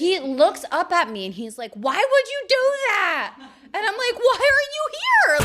He looks up at me and he's like, why would you do that? And I'm like, why are you here?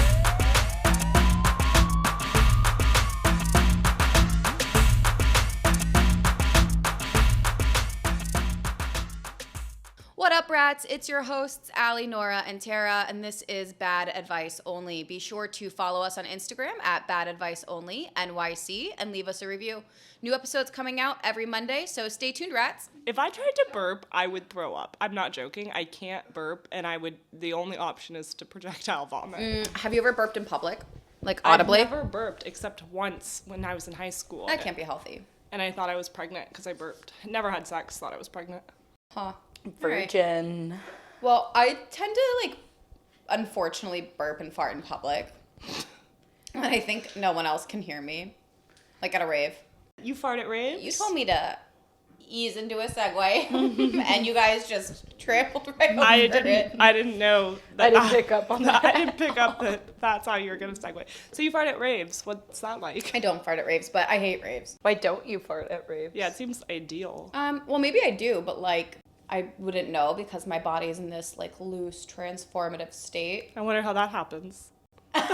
What up, rats? It's your hosts, Allie, Nora, and Tara, and this is Bad Advice Only. Be sure to follow us on Instagram at Bad Advice Only, NYC, and leave us a review. New episodes coming out every Monday, so stay tuned, rats. If I tried to burp, I would throw up. I'm not joking. I can't burp, and the only option is to projectile vomit. Have you ever burped in public? Like, audibly? I've never burped, except once when I was in high school. That can't be healthy. And I thought I was pregnant because I burped. Never had sex, thought I was pregnant. Huh. Virgin. Right. Well, I tend to, unfortunately burp and fart in public. And I think no one else can hear me. Like at a rave. You fart at raves? You told me to ease into a segue, and you guys just trampled right over it. I didn't know that. I didn't pick up on that. I didn't pick up that that's how you were going to segue. So you fart at raves. What's that like? I don't fart at raves, but I hate raves. Why don't you fart at raves? Yeah, it seems ideal. Well, maybe I do, but, I wouldn't know because my body is in this, loose, transformative state. I wonder how that happens. Well,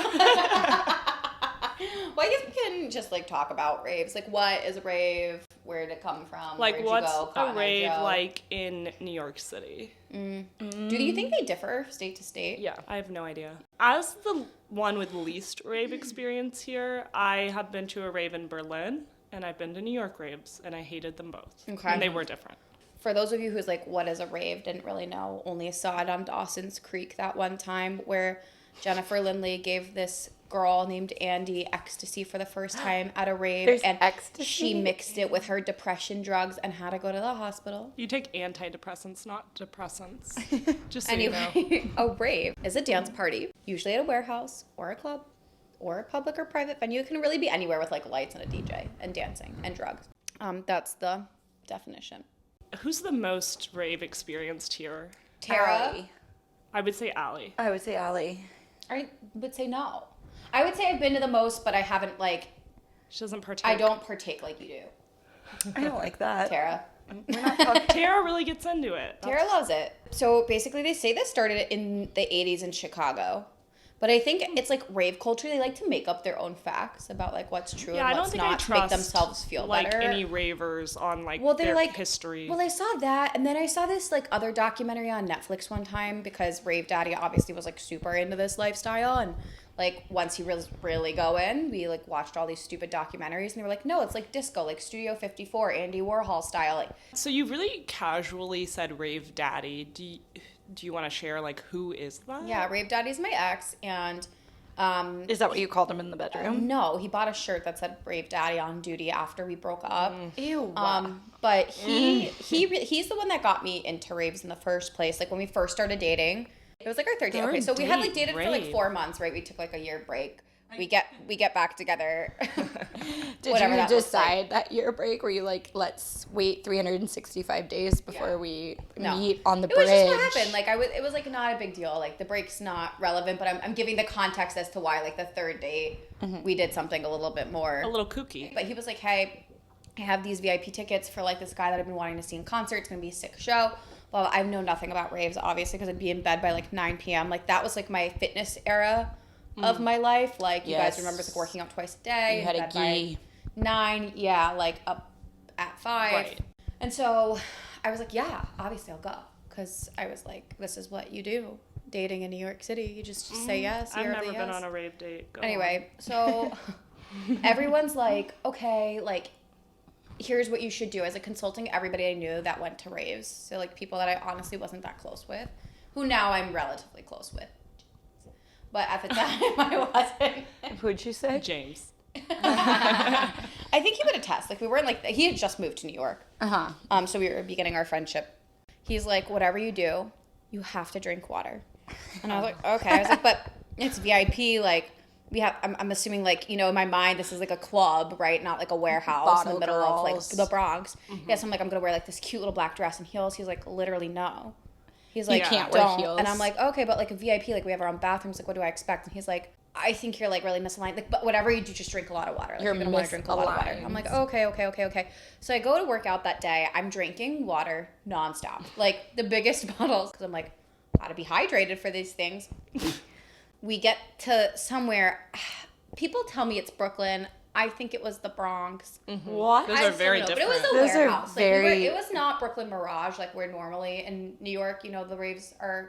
I guess we can just, talk about raves. What is a rave? Where did it come from? What's you go? a rave like in New York City? Do you think they differ state to state? Yeah, I have no idea. As the one with least rave experience here, I have been to a rave in Berlin, and I've been to New York raves, and I hated them both. Okay. And they were different. For those of you who's what is a rave, didn't really know, only saw it on Dawson's Creek that one time where Jennifer Lindley gave this girl named Andy ecstasy for the first time at a rave. There's and ecstasy? She mixed it with her depression drugs and had to go to the hospital. You take antidepressants, not depressants. Just so Anyway, you know. a rave is a dance party, usually at a warehouse or a club or a public or private venue. It can really be anywhere with lights and a DJ and dancing and drugs. That's the definition. Who's the most rave experienced here? Tara? Allie. I would say Allie. I would say Allie. I would say no. I would say I've been to the most, but I haven't, She doesn't partake. I don't partake like you do. I don't like that. Tara. We're not talking. Tara really gets into it. Tara loves it. So basically they say this started in the 80s in Chicago. But I think it's rave culture. They like to make up their own facts about what's true and what's not to make themselves feel better. Any ravers on their history. Well, I saw that, and then I saw this other documentary on Netflix one time because Rave Daddy obviously was super into this lifestyle, and once he really go in, we watched all these stupid documentaries, and they were no, it's disco, Studio 54, Andy Warhol style. So you really casually said Rave Daddy. Do you want to share who is that? Yeah, Rave Daddy's my ex, and Is that what you called him in the bedroom? no, he bought a shirt that said Rave Daddy on duty after we broke up. Ew. But he's the one that got me into raves in the first place. When we first started dating, it was our third date. Okay, so we had dated for 4 months, right? We took a year break. We get back together. Did Whatever you that looks decide that year break? Were you let's wait 365 days before we meet on the It bridge? was just what happened. It was not a big deal. The break's not relevant, but I'm giving the context as to why the third date we did something a little bit more. A little kooky. But he was hey, I have these VIP tickets for this guy that I've been wanting to see in concert. It's gonna be a sick show. Well, I know nothing about raves, obviously, because I'd be in bed by 9 p.m. That was my fitness era of my life. You guys remember working out twice a day. You had a gi. 9, up at 5. Right. And so I was yeah, obviously I'll go. Because I was this is what you do. Dating in New York City. You just say yes. I've never been on a rave date. Go anyway, so everyone's okay, here's what you should do. As a consulting everybody I knew that went to raves. So people that I honestly wasn't that close with, who now I'm relatively close with. But at the time I wasn't. Who'd you say? James. I think he would attest. We weren't he had just moved to New York. So we were beginning our friendship. He's whatever you do, you have to drink water. And I was okay. I was but it's VIP. We have. I'm assuming in my mind this is a club, right? Not a warehouse Bottle in the middle girls. of the Bronx. Yeah. So I'm gonna wear this cute little black dress and heels. He's literally no. He's You can't wear heels. And I'm okay, but a VIP, we have our own bathrooms. What do I expect? And he's I think you're like really misaligned. Like, but whatever you do, just drink a lot of water. Like, you're gonna want to drink a lot of water. I'm like, okay. So I go to work out that day. I'm drinking water nonstop, like the biggest bottles, because I'm like, gotta be hydrated for these things. We get to somewhere. People tell me it's Brooklyn. I think it was the Bronx. Mm-hmm. What? Those are very different. But it was a Those warehouse. Are very... it was not Brooklyn Mirage like we're normally in New York. You know, the raves are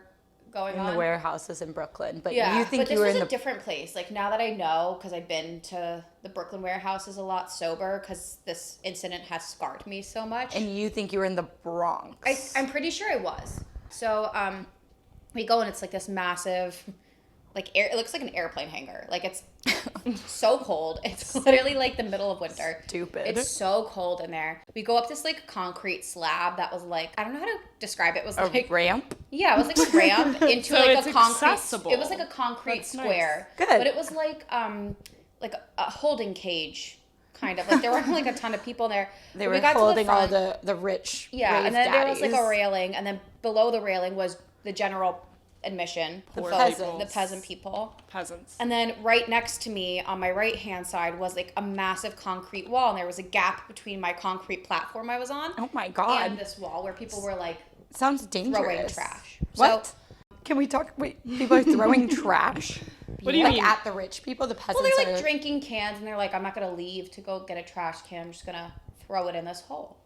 going on. In the warehouses in Brooklyn. But yeah, you think but you were in a different place. Like, now that I know, because I've been to the Brooklyn warehouses a lot sober, because this incident has scarred me so much. And you think you were in the Bronx. I'm pretty sure I was. So we go, and it's like this massive... Like, it looks like an airplane hangar. Like, it's so cold. It's literally like the middle of winter. Stupid. It's so cold in there. We go up this like concrete slab that was like, I don't know how to describe it. It was like a ramp. Yeah, it was like a ramp into so like it's a concrete. Accessible. It was like a concrete square. Nice. Good. But it was like a holding cage. Kind of like there weren't like a ton of people there. They were holding all the rich. Yeah, and then daddies. there was like a railing, and then below the railing was the general admission, the peasant people. Peasants. And then right next to me on my right hand side was like a massive concrete wall, and there was a gap between my concrete platform I was on. Oh my God. And this wall where people were like sounds dangerous. Throwing trash. What? So, can we talk? Wait, people are throwing trash. What do you mean? Like at the rich people, the peasants. Well, they're like drinking cans, and they're like, I'm not gonna leave to go get a trash can. I'm just gonna throw it in this hole.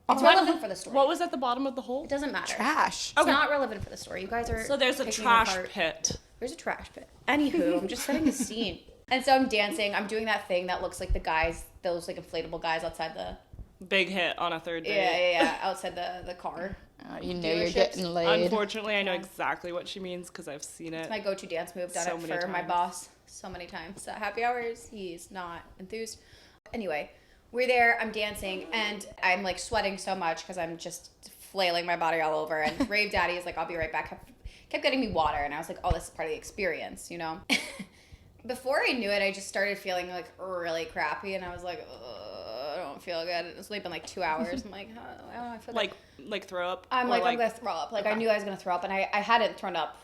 It's relevant for the story. What was at the bottom of the hole? It doesn't matter. Trash. It's not relevant for the story. You guys are. So there's a trash pit. There's a trash pit. Anywho, I'm just setting the scene. And so I'm dancing. I'm doing that thing that looks like the guys, those like inflatable guys outside the. Big hit on a third date. Yeah. Outside the car. You know you're getting laid. Unfortunately, I know exactly what she means because I've seen it. It's my go-to dance move. Done it for my boss so many times. At happy hours, he's not enthused. Anyway, we're there. I'm dancing, and I'm like sweating so much because I'm just flailing my body all over. And Rave Daddy is like, I'll be right back. Kept getting me water, and I was like, oh, this is part of the experience, you know? Before I knew it, I just started feeling like really crappy, and I was like, I don't feel good. It's only been like 2 hours. I'm like, oh, I feel good. Like throw up? I'm like, I'm going to throw up. Like, okay. I knew I was going to throw up, and I hadn't thrown up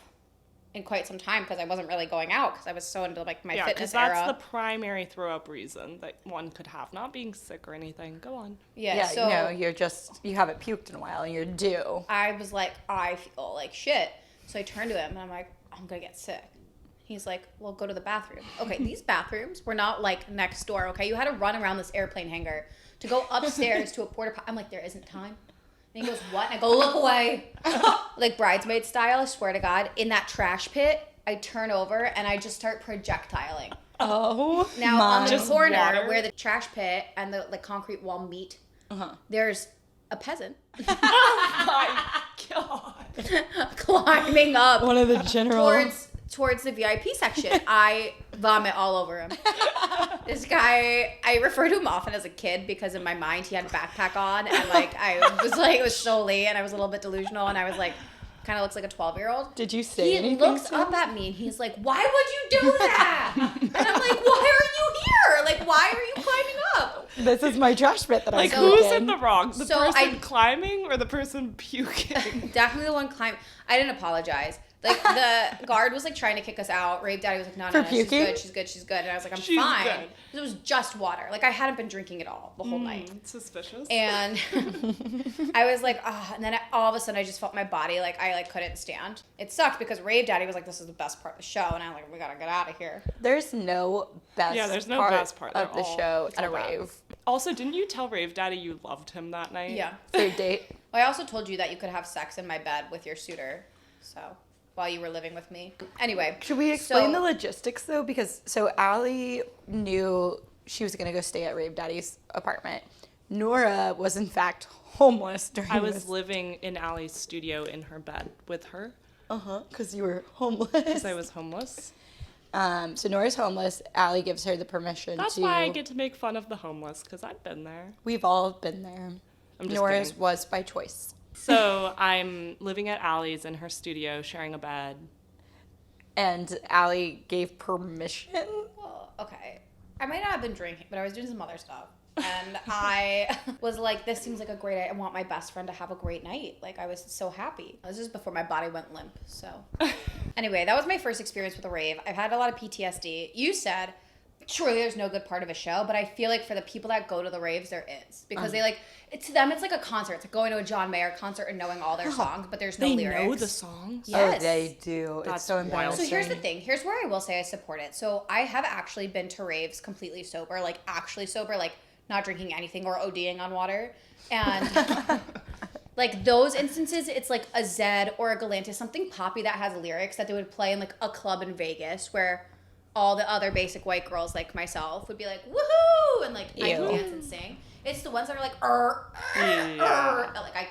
in quite some time because I wasn't really going out because I was so into like my fitness era. Yeah, that's the primary throw up reason that one could have, not being sick or anything. Go on. Yeah, so no, you haven't puked in a while and you're due. I was like, I feel like shit. So I turned to him and I'm like, I'm gonna get sick. He's like, well, go to the bathroom. Okay, these bathrooms were not like next door, okay? You had to run around this airplane hangar to go upstairs to a porta potty. I'm like, there isn't time. And he goes, what? And I go, look away. Like bridesmaid style, I swear to God. In that trash pit, I turn over and I just start projectiling. Oh, now on the corner where the trash pit and the concrete wall meet, there's a peasant. Oh my God. Climbing up. One of the general. Towards the VIP section. I vomit all over him. This guy, I refer to him often as a kid because in my mind he had a backpack on and like I was like, it was so late and I was a little bit delusional and I was like, kind of looks like a 12-year-old. Did you say anything? He looks up at me and he's like, why would you do that? And I'm like, why are you here? Like, why are you climbing up? This is my trash pit that I like, who's in the wrong? The person climbing or the person puking? Definitely the one climbing. I didn't apologize. Like, the guard was, like, trying to kick us out. Rave Daddy was like, no, she's good. And I was like, I'm fine. Good. It was just water. Like, I hadn't been drinking at all the whole night. Suspicious. And I was like, and then all of a sudden I just felt my body, like, I, like, couldn't stand. It sucked because Rave Daddy was like, this is the best part of the show. And I'm like, we gotta get out of here. There's no best part of the show at a rave. Also, didn't you tell Rave Daddy you loved him that night? Yeah. Third date. Well, I also told you that you could have sex in my bed with your suitor. So... while you were living with me. Anyway. Should we explain the logistics, though? Because, Allie knew she was going to go stay at Rave Daddy's apartment. Nora was, in fact, homeless during I was living in Allie's studio in her bed with her. Because you were homeless. Because I was homeless. So Nora's homeless. Allie gives her the permission That's why I get to make fun of the homeless, because I've been there. We've all been there. Nora's kidding. Was by choice. So I'm living at Allie's in her studio, sharing a bed. And Allie gave permission? Well, okay. I might not have been drinking, but I was doing some other stuff. And I was like, this seems like a great night. I want my best friend to have a great night. Like, I was so happy. This is before my body went limp, so. Anyway, that was my first experience with a rave. I've had a lot of PTSD. You said, surely there's no good part of a show, but I feel like for the people that go to the raves, there is. Because they like, to them, it's like a concert. It's like going to a John Mayer concert and knowing all their songs, but there's no lyrics. They know the songs? Yes. Oh, they do. That's it's so embarrassing. So here's the thing. Here's where I will say I support it. So I have actually been to raves completely sober, like actually sober, like not drinking anything or ODing on water. And like those instances, it's like a Zed or a Galantis, something poppy that has lyrics that they would play in like a club in Vegas where all the other basic white girls like myself would be like, woohoo! And like I can dance and sing. It's the ones that are like, like I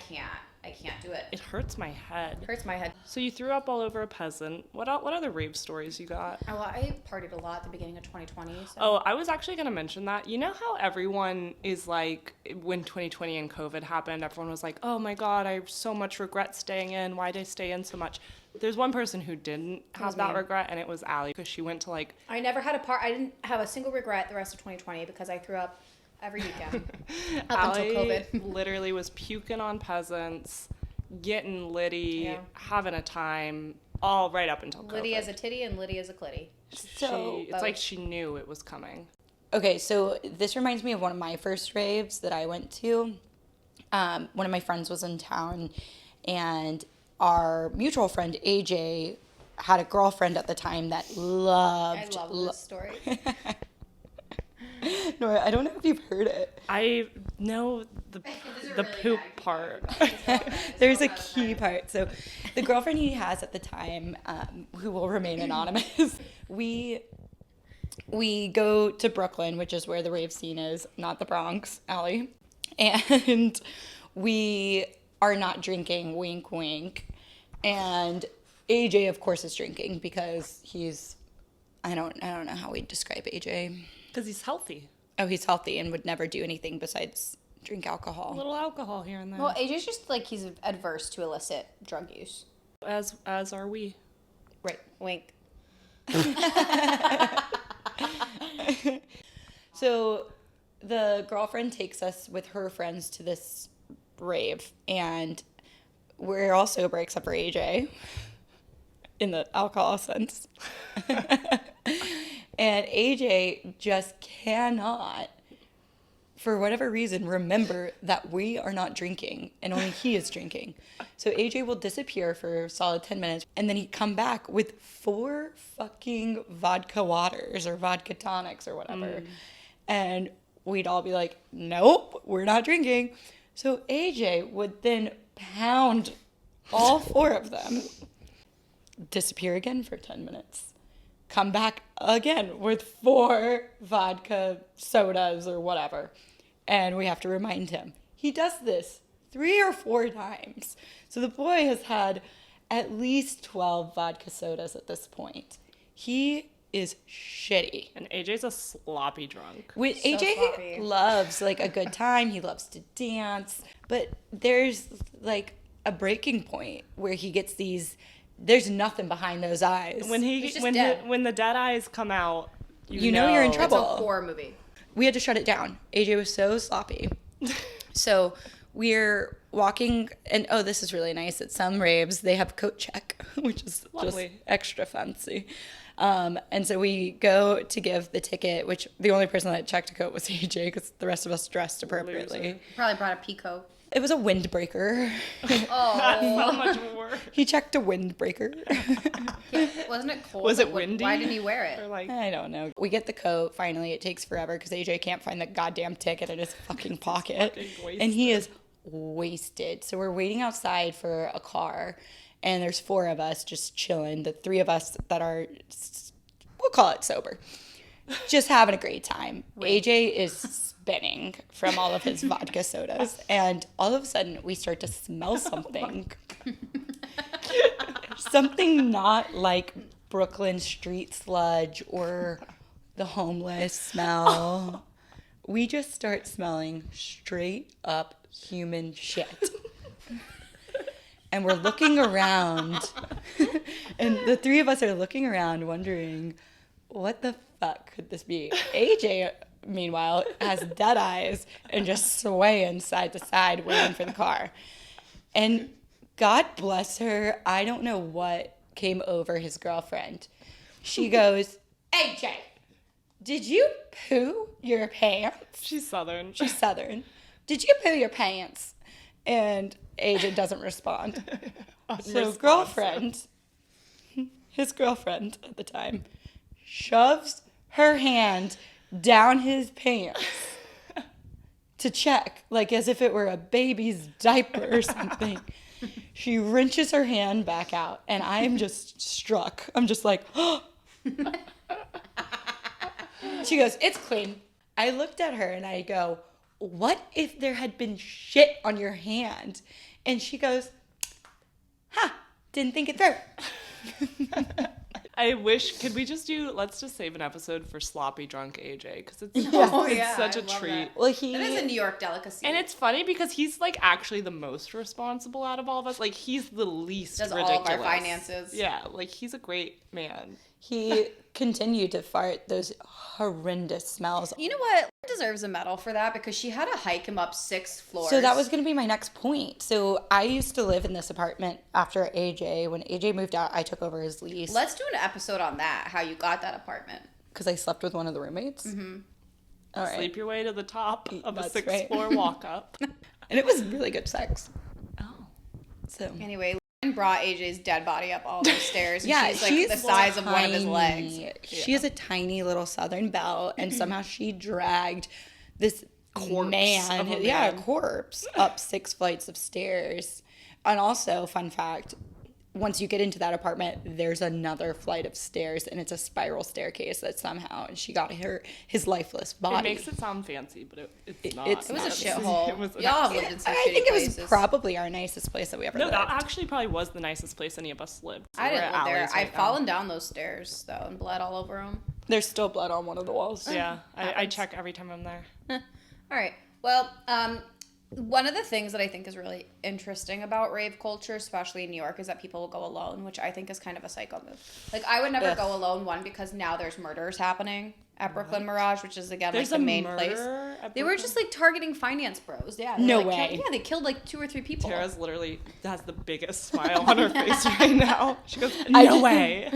can't do it. It hurts my head. It hurts my head. So you threw up all over a peasant. What other rave stories you got? Well, I partied a lot at the beginning of 2020. So. Oh, I was actually going to mention that. You know how everyone is like, when 2020 and COVID happened, everyone was like, oh my God, I have so much regret staying in. Why did I stay in so much? There's one person who didn't have that regret, and it was Allie, because she went to like... I never had I didn't have a single regret the rest of 2020 because I threw up every weekend up until COVID. Literally was puking on peasants, getting litty, having a time, all right up until COVID. Litty as a titty and Liddy as a clitty. It's like she knew it was coming. Okay, so this reminds me of one of my first raves that I went to. One of my friends was in town, and our mutual friend, AJ, had a girlfriend at the time that loved... I love this story. Nora, I don't know if you've heard it. I know the really poop bad. part. There's a key part. So the girlfriend he has at the time, who will remain anonymous, we go to Brooklyn, which is where the rave scene is, not the Bronx, Allie. And we are not drinking, wink, wink. And AJ, of course, is drinking because he's, I don't know how we'd describe AJ. Because he's healthy. Oh, he's healthy and would never do anything besides drink alcohol. A little alcohol here and there. Well, AJ's just like he's adverse to illicit drug use. As are we. Right. Wink. So the girlfriend takes us with her friends to this rave, and we're all sober except for AJ in the alcohol sense. And AJ just cannot, for whatever reason, remember that we are not drinking and only he is drinking. So AJ will disappear for a solid 10 minutes, and then he'd come back with 4 fucking vodka waters or vodka tonics or whatever. And we'd all be like, nope, we're not drinking. So AJ would then pound all 4 of them, disappear again for 10 minutes. Come back again with 4 vodka sodas or whatever. And we have to remind him. He does this 3 or 4 times. So the boy has had at least 12 vodka sodas at this point. He is shitty. And AJ's a sloppy drunk. AJ sloppy. loves like a good time. He loves to dance. But there's like a breaking point where he gets these... There's nothing behind those eyes. When the dead eyes come out, you know you're in trouble. It's a horror movie. We had to shut it down. AJ was so sloppy. So we're walking, and oh, this is really nice. At some raves, they have coat check, which is lovely. Just extra fancy. And so we go to give the ticket, which the only person that checked a coat was AJ because the rest of us dressed appropriately. Probably brought a peacoat. It was a windbreaker. Oh, That's so much worse. He checked a windbreaker. yeah. Wasn't it cold? Was it Like, windy? Why didn't he wear it? Or like, I don't know. We get the coat. Finally, it takes forever because AJ can't find the goddamn ticket in his fucking pocket. And he is wasted. So we're waiting outside for a car. And there's 4 of us just chilling. The 3 of us that are, we'll call it sober. Just having a great time. AJ is spinning from all of his vodka sodas. And all of a sudden, we start to smell something. Something not like Brooklyn street sludge or the homeless smell. We just start smelling straight up human shit. And we're looking around. And the 3 of us are looking around wondering, what the fuck could this be? AJ, meanwhile, has dead eyes and just swaying side to side waiting for the car. And God bless her, I don't know what came over his girlfriend. She goes, AJ, did you poo your pants? She's Southern. She's Southern. Did you poo your pants? And AJ doesn't respond. So his girlfriend at the time, shoves her hand down his pants to check, like as if it were a baby's diaper or something. She wrenches her hand back out, and I am just struck. I'm just like, oh. She goes, it's clean. I looked at her and I go, what if there had been shit on your hand? And she goes, didn't think it through. I wish, let's just save an episode for sloppy drunk AJ, because it's such a treat. That. Well, That is a New York delicacy. And it's funny because he's like actually the most responsible out of all of us. Like he's the least does ridiculous. all of our finances. Yeah, like he's a great man. He continued to fart those horrendous smells. You know what? Lauren deserves a medal for that because she had to hike him up 6 floors. So that was going to be my next point. So I used to live in this apartment after AJ. When AJ moved out, I took over his lease. Let's do an episode on that, how you got that apartment. Because I slept with one of the roommates. Mm-hmm. All right. Sleep your way to the top of a That's 6th right. floor walk up. And it was really good sex. Oh. So Anyway, Lauren brought AJ's dead body up all those stairs. And yeah, she's like the size of one of his legs. She is a tiny little Southern belle, and somehow she dragged this Corpse of a man. corpse up 6 flights of stairs. And also, fun fact, once you get into that apartment, there's another flight of stairs, and it's a spiral staircase that somehow she got his lifeless body. It makes it sound fancy, but it's not. It was a shithole. It was Y'all have lived in some I shitty think places. it was probably our nicest place that we ever No, lived. that actually probably was the nicest place any of us lived. I We're didn't at live there. Alley's right I've now. fallen down those stairs, though, and blood all over them. There's still blood on one of the walls. Yeah, I check every time I'm there. All right. Well, one of the things that I think is really interesting about rave culture, especially in New York, is that people will go alone, which I think is kind of a psycho move. Like, I would never go alone, one, because now there's murders happening at Brooklyn Mirage, which is, again, There's like the a main murder place. at They were Brooklyn? just, like, targeting finance bros. Yeah. They No were, like, way. they killed, like, 2 or 3 people. Tara's literally has the biggest smile on her face right now. She goes, no way.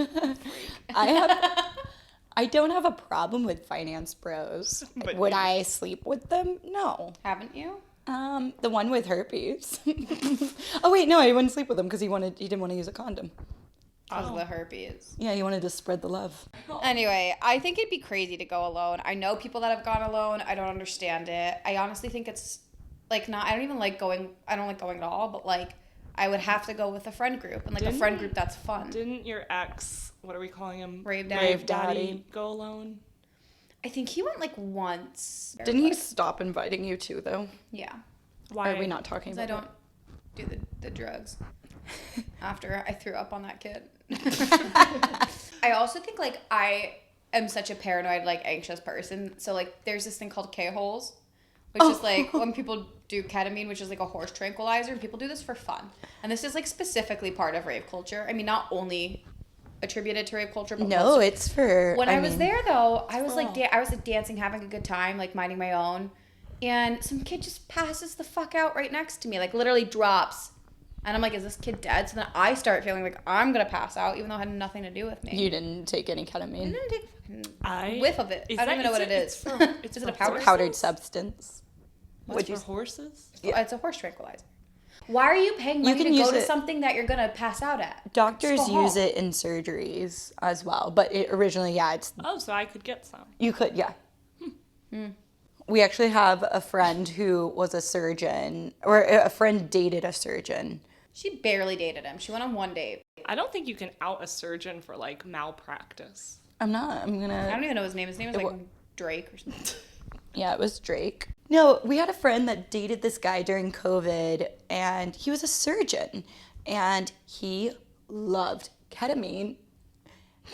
I don't have a problem with finance bros. But Would you- I sleep with them? No. Haven't you? The one with herpes. Oh wait, no, I wouldn't sleep with him because he didn't want to use a condom. Because of the herpes. Yeah, he wanted to spread the love. Anyway, I think it'd be crazy to go alone. I know people that have gone alone. I don't understand it. I honestly think it's, like, not, I don't even like going, I don't like going at all, but, like, I would have to go with a friend group. And, like, a friend group that's fun. Didn't your ex, what are we calling him? Rave Daddy. Rave Daddy. Go alone? I think he went, like, once. Didn't he stop inviting you too, though? Yeah. Why Are we not talking Because about I don't do the drugs after I threw up on that kid. I also think, like, I am such a paranoid, like, anxious person. So, like, there's this thing called K-holes, which is, like, when people do ketamine, which is, like, a horse tranquilizer, and people do this for fun. And this is, like, specifically part of rave culture. I mean, not only attributed to rave culture, but No, also it's for. when I was mean, there, though, I was like, I was like dancing, having a good time, like minding my own, and some kid just passes the fuck out right next to me, like literally drops, and I'm like, is this kid dead? So then I start feeling like I'm gonna pass out, even though it had nothing to do with me. You didn't take any I ketamine. didn't take a fucking I whiff of it. I don't even know what it is. It's Is it for a powder? horses? Powdered substance. What's for horses? It's a horse tranquilizer. Why are you paying money can to use go to it- something that you're gonna pass out at? Doctors Just go use home. it in surgeries as well, but it originally, it's Oh, so I could get some. you could, yeah. We actually have a friend who was a surgeon, or a friend dated a surgeon. She barely dated him. She went on one date. I don't think you can out a surgeon for like malpractice. I'm not. I'm I gonna. don't even know his name. His name is like wa- Drake or something. Yeah, it was Drake. No, we had a friend that dated this guy during COVID, and he was a surgeon, and he loved ketamine.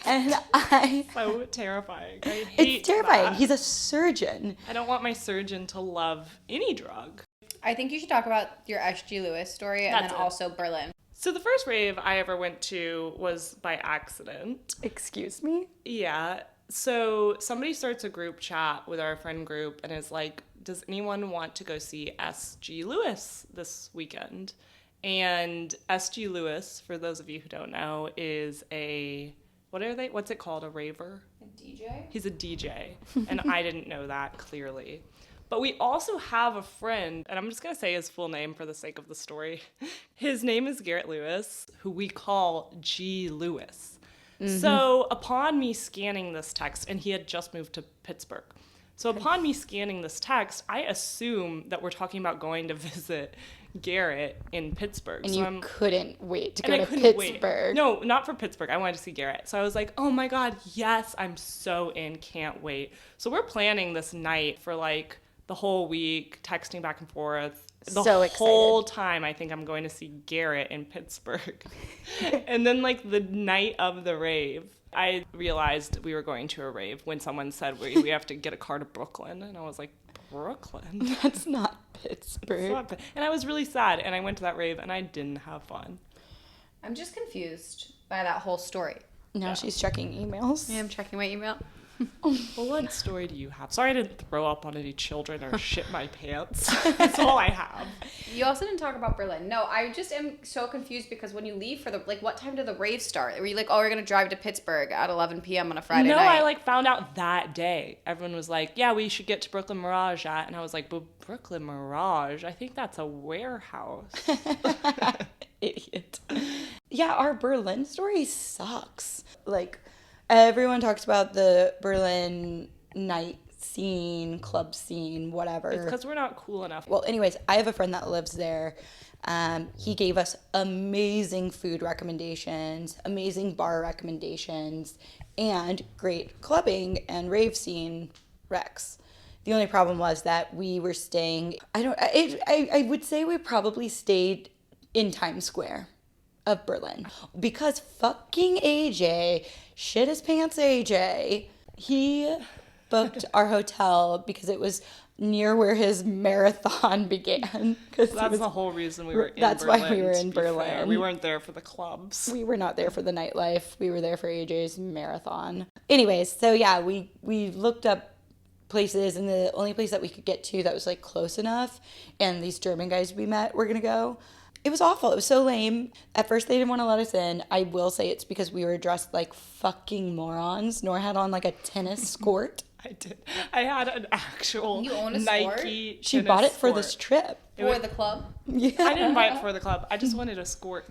And So terrifying. I hate it's terrifying. that. He's a surgeon. I don't want my surgeon to love any drug. I think you should talk about your S.G. Lewis story and That's then it. also Berlin. So the first rave I ever went to was by accident. Excuse me? Yeah. So somebody starts a group chat with our friend group and is like, does anyone want to go see S.G. Lewis this weekend? And S.G. Lewis, for those of you who don't know, is what's it called? A raver? A DJ? He's a DJ. And I didn't know that, clearly. But we also have a friend, and I'm just going to say his full name for the sake of the story. His name is Garrett Lewis, who we call G. Lewis. Mm-hmm. So upon me scanning this text, and he had just moved to Pittsburgh. So upon me scanning this text, I assume that we're talking about going to visit Garrett in Pittsburgh. And so you couldn't wait to go to Pittsburgh. No, not for Pittsburgh. I wanted to see Garrett. So I was like, oh my God, yes, I'm so in, can't wait. So we're planning this night for like the whole week, texting back and forth. The whole time I think I'm going to see Garrett in Pittsburgh. And then like the night of the rave, I realized we were going to a rave when someone said we have to get a car to Brooklyn. And I was like, Brooklyn? That's not Pittsburgh. And I was really sad. And I went to that rave and I didn't have fun. I'm just confused by that whole story. Now she's checking emails. Yeah, I'm checking my email. Well, what story do you have? Sorry I didn't throw up on any children or shit my pants. That's all I have. You also didn't talk about Berlin. No, I just am so confused because when you leave for what time did the rave start? Were you like, oh, we're going to drive to Pittsburgh at 11 p.m. on a Friday night? No, I found out that day. Everyone was like, yeah, we should get to Brooklyn Mirage at. And I was like, but Brooklyn Mirage? I think that's a warehouse. Idiot. Yeah, our Berlin story sucks. Like, everyone talks about the Berlin night scene, club scene, whatever. It's because we're not cool enough. Well, anyways, I have a friend that lives there. He gave us amazing food recommendations, amazing bar recommendations, and great clubbing and rave scene recs. The only problem was that we were staying, I would say we probably stayed in Times Square of Berlin, because fucking AJ, shit his pants AJ, he booked our hotel because it was near where his marathon began. That's the whole reason we were in Berlin. That's why we were in Berlin. Fair. We weren't there for the clubs. We were not there for the nightlife. We were there for AJ's marathon. Anyways, so yeah, we looked up places, and the only place that we could get to that was like close enough, and these German guys we met were gonna go. It was awful. It was so lame. At first, they didn't want to let us in. I will say it's because we were dressed like fucking morons. Nora had on like a tennis skirt. I did. I had an actual You own a Nike skirt? She bought it for this trip. For the club? Yeah. I didn't buy it for the club. I just wanted a skirt.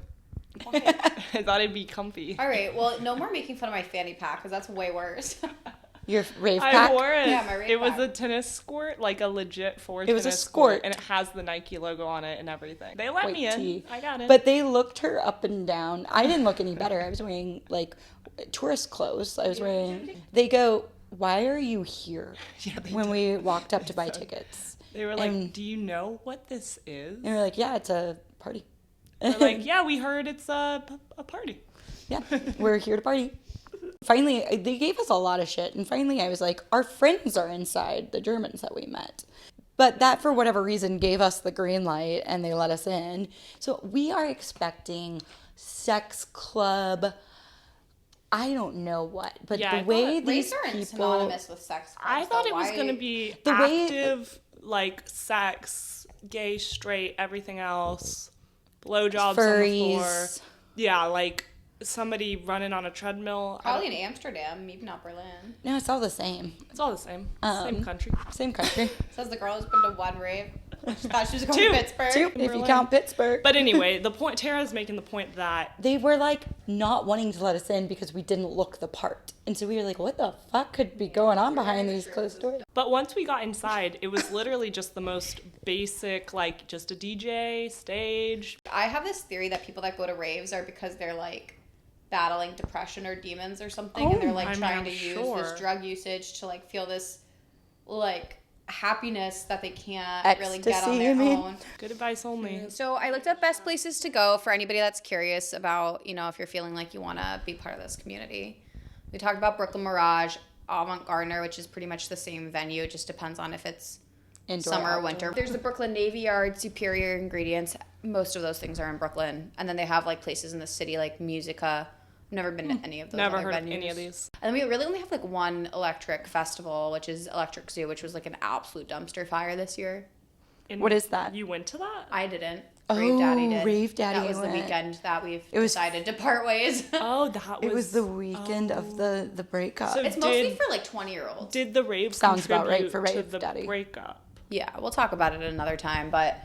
I thought it'd be comfy. All right. Well, no more making fun of my fanny pack because that's way worse. Your rave pack? I wore it. Yeah, my rave it was pack. a tennis skirt, like a legit tennis It was a skirt. and it has the Nike logo on it and everything. They let me in. Tea. I got it. But they looked her up and down. I didn't look any better. I was wearing like tourist clothes. They go, why are you here? Yeah, when we walked up to buy tickets. They were like, do you know what this is? And we were like, yeah, it's a party. They're like, yeah, we heard it's a party. Yeah, we're here to party. Finally, they gave us a lot of shit. And finally, I was like, our friends are inside, the Germans that we met. But that, for whatever reason, gave us the green light and they let us in. So we are expecting sex club, I don't know what. But the way these Raves aren't people... synonymous with sex clubs. I thought it was going to be like sex, gay, straight, everything else, blowjobs furries. on the floor. Yeah, like somebody running on a treadmill. Probably in Amsterdam, maybe not Berlin. No, it's all the same. It's all the same. Same country. Same country. Says the girl who's been to one rave. She thought she was going to Pittsburgh. Two, if you count Pittsburgh. But anyway, Tara's making the point that they were like not wanting to let us in because we didn't look the part. And so we were like, what the fuck could be going on behind these closed doors? But once we got inside, it was literally just the most basic, like just a DJ, stage. I have this theory that people that go to raves are because they're like battling depression or demons or something, and they're like trying to use this drug usage to like feel this like happiness that they can't really get on their own. Good advice only. So I looked up best places to go for anybody that's curious about, you know, if you're feeling like you want to be part of this community. We talked about Brooklyn Mirage, Avant Gardner, which is pretty much the same venue. It just depends on if it's indoor, summer or winter. There's the Brooklyn Navy Yard, Superior Ingredients. Most of those things are in Brooklyn. And then they have like places in the city like Musica. I've never been to any of those Never other heard venues. of any of these. And then we really only have like one electric festival, which is Electric Zoo, which was like an absolute dumpster fire this year. What is that? You went to that? I didn't. Rave Daddy did. Rave Daddy That was the went. weekend that we've decided to part ways. Oh, that was... It was the weekend of the breakup. So It's mostly for like 20-year-olds. Did the rave Sounds about right contribute for to Rave the Daddy. breakup? Yeah, we'll talk about it another time, but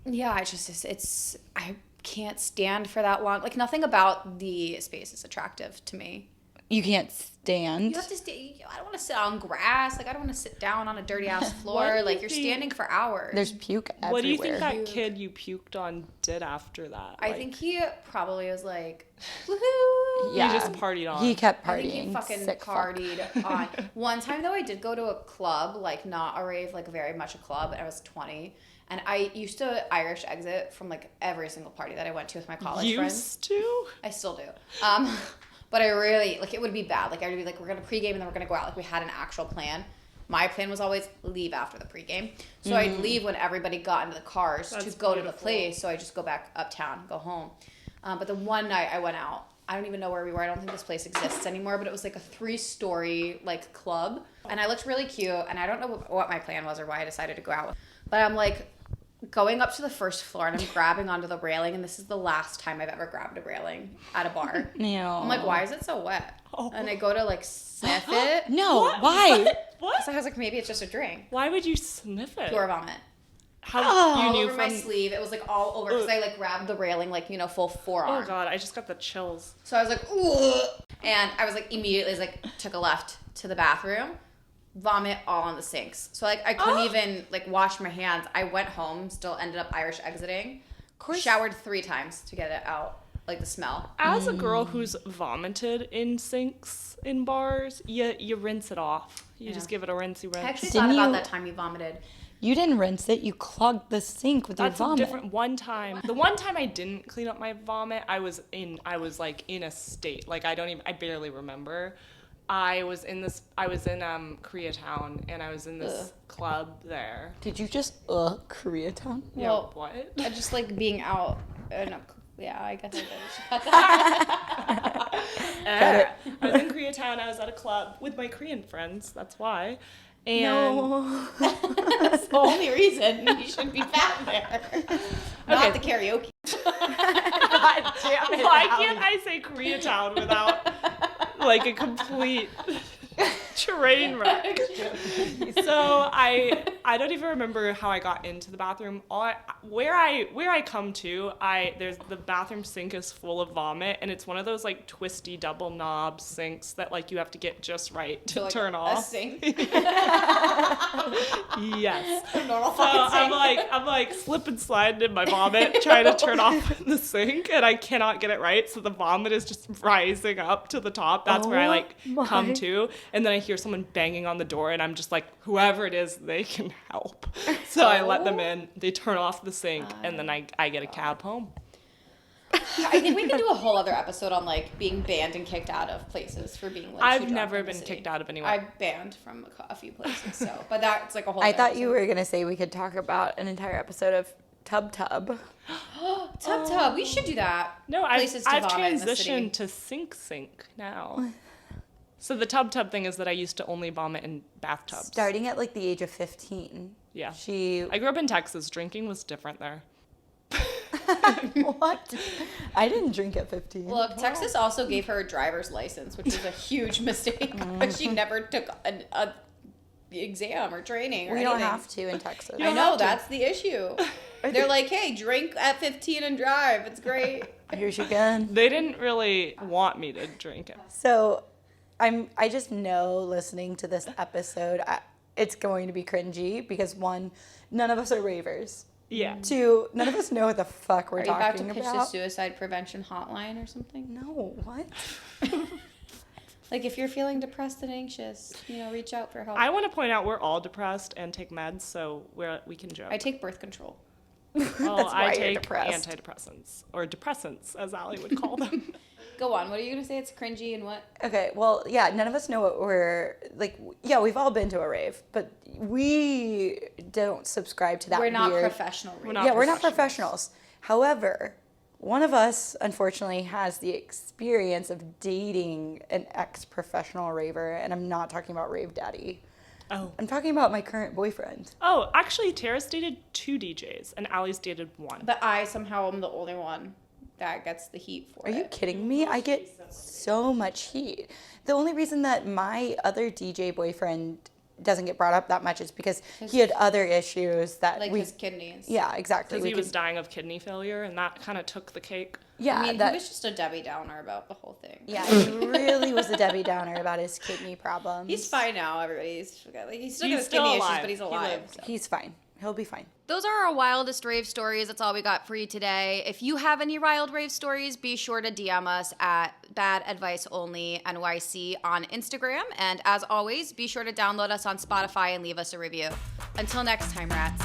yeah, I can't stand for that long. Like, nothing about the space is attractive to me. You can't stand. You have to stay. I don't want to sit on grass. Like, I don't want to sit down on a dirty ass What floor. do you Like, you're think- standing for hours. There's puke everywhere. What do you think that kid you puked on did after that? I think he probably was like, woohoo. Yeah. He just partied on. He kept I partying. think he fucking Sick fuck. partied on. One time, though, I did go to a club, like, not a rave, like, very much a club, and I was 20. And I used to Irish exit from, like, every single party that I went to with my college friends. Used to? I still do. But I really, like, it would be bad. Like, I would be like, we're going to pregame and then we're going to go out. Like, we had an actual plan. My plan was always leave after the pregame. So I'd leave when everybody got into the cars That's to go to the beautiful. place. So I just go back uptown, go home. But the one night I went out, I don't even know where we were. I don't think this place exists anymore. But it was like a 3-story, like, club. And I looked really cute. And I don't know what my plan was or why I decided to go out. But I'm like, going up to the first floor and I'm grabbing onto the railing, and this is the last time I've ever grabbed a railing at a bar. I'm like, why is it so wet? And I go to like sniff it. No, What? why? What? So I was like, maybe it's just a drink. Why would you sniff it? Pure vomit. How you All knew over from... my sleeve. It was like all over because I like grabbed the railing like, you know, full forearm. Oh god, I just got the chills. So I was like, ugh. And I was like, immediately like took a left to the bathroom. Vomit all on the sinks. So like I couldn't even like wash my hands. I went home, still ended up Irish exiting. Showered 3 times to get it out, like the smell. As a girl who's vomited in sinks in bars, you rinse it off. You just give it a rinsey I rinse. actually Didn't thought about you- that time you vomited. You didn't rinse it. You clogged the sink with That's your a vomit. different one time. The one time I didn't clean up my vomit, I was like in a state. Like I barely remember. I was in Koreatown and I was in this club there. Did you just Koreatown? Yeah, Well, what? I just like being out. Yeah, I guess I did. I was in Koreatown. I was at a club with my Korean friends. That's why. And That's the only reason you should be found there. Not the karaoke. God damn it. why can't I say Koreatown without like a complete train wreck? So I don't even remember how I got into the bathroom. Where I come to, there's the bathroom sink is full of vomit, and it's one of those like twisty double knob sinks that like you have to get just right to Like turn a off. sink. Yes. Normal So fucking sink. I'm like slip and sliding in my vomit, trying to turn off the sink, and I cannot get it right. So the vomit is just rising up to the top. That's where I like come to, and then I hear someone banging on the door, and I'm just like, whoever it is, they can help. So I let them in. They turn off the sink, and then I get a cab home. I think we can do a whole other episode on like being banned and kicked out of places for being like. I've never been kicked out of anywhere. I'm banned from a few places, so but that's like a whole. I other thought you episode. were going to say we could talk about an entire episode of Tub. Tub. We should do that. No, Places to I've vomit in the city. transitioned to sink now. So the tub thing is that I used to only vomit in bathtubs. Starting at like the age of 15. Yeah. I grew up in Texas. Drinking was different there. What? I didn't drink at 15. Look, Texas also gave her a driver's license, which was a huge mistake. But she never took a exam or training or we anything. don't have to in Texas. I know, that's the issue. They're like, hey, drink at 15 and drive. It's great. Here's your gun. They didn't really want me to drink it. So, I just know listening to this episode, it's going to be cringy because 1, none of us are ravers. Yeah. 2, none of us know what the fuck we're Are you about to talking pitch the about. suicide prevention hotline or something? No, what? Like, if you're feeling depressed and anxious, reach out for help. I want to point out we're all depressed and take meds, so we can joke. I take birth control. Well, That's why I you're take depressed. antidepressants, or depressants, as Allie would call them. Go on. What are you going to say? It's cringy and what? Okay, well, yeah, none of us know what we're, like, yeah, we've all been to a rave, but we don't subscribe to that We're not weird... professional. We're Really. not Yeah, we're not professionals. professionals. However, one of us, unfortunately, has the experience of dating an ex-professional raver, and I'm not talking about Rave Daddy. Oh. I'm talking about my current boyfriend. Oh, actually, Tara's dated 2 DJs, and Allie's dated 1. But I somehow am the only one that gets the heat for Are it. you kidding me? I get so much heat. The only reason that my other DJ boyfriend doesn't get brought up that much is because he had other issues that Like his kidneys. Yeah, exactly. Because he was dying of kidney failure, and that kind of took the cake. Yeah, I mean, he was just a Debbie Downer about the whole thing. Yeah, he really was a Debbie Downer about his kidney problems. He's fine now, everybody. He's still got his kidney alive. issues, but he's alive. So. He's fine. He'll be fine. Those are our wildest rave stories. That's all we got for you today. If you have any wild rave stories, be sure to DM us at Bad Advice Only NYC on Instagram. And as always, be sure to download us on Spotify and leave us a review. Until next time, rats.